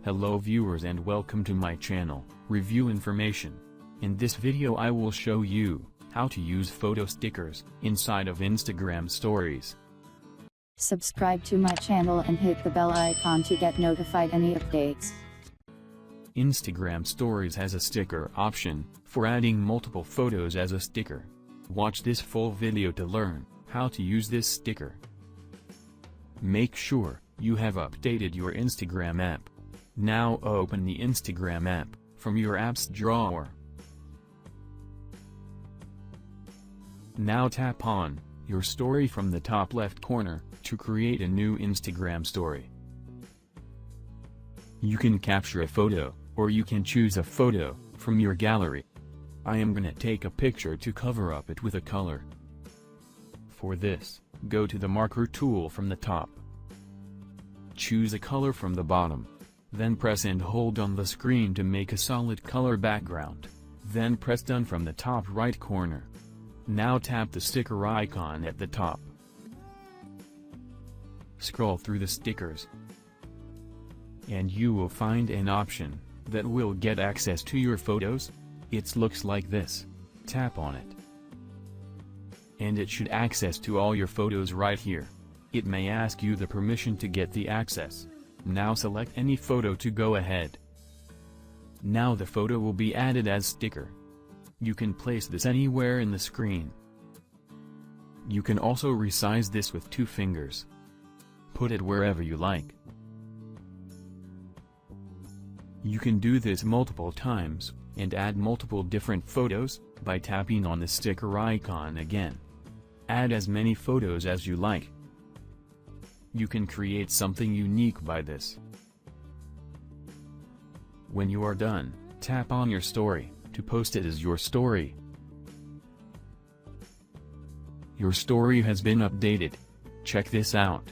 Hello viewers and welcome to my channel, Review Information. In this video I will show you how to use photo stickers inside of Instagram stories. Subscribe to my channel and hit the bell icon to get notified any updates. Instagram stories has a sticker option for adding multiple photos as a sticker. Watch this full video to learn how to use this sticker. Make sure you have updated your Instagram app. Now open the Instagram app from your apps drawer. Now tap on your story from the top left corner to create a new Instagram story. You can capture a photo, or you can choose a photo from your gallery. I am gonna take a picture to cover up it with a color. For this, go to the marker tool from the top. Choose a color from the bottom. Then press and hold on the screen to make a solid color background. Then press done from the top right corner. Now tap the sticker icon at the top. Scroll through the stickers, and you will find an option that will get access to your photos. It looks like this. Tap on it, and it should access to all your photos right here. It may ask you the permission to get the access. Now select any photo to go ahead. Now the photo will be added as sticker. You can place this anywhere in the screen. You can also resize this with 2 fingers. Put it wherever you like. You can do this multiple times, and add multiple different photos, by tapping on the sticker icon again. Add as many photos as you like. You can create something unique by this. When you are done, tap on your story to post it as your story. Your story has been updated. Check this out.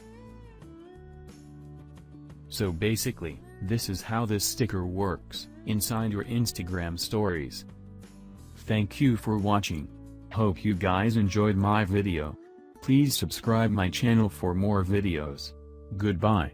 So basically, this is how this sticker works inside your Instagram stories. Thank you for watching. Hope you guys enjoyed my video. Please subscribe my channel for more videos. Goodbye.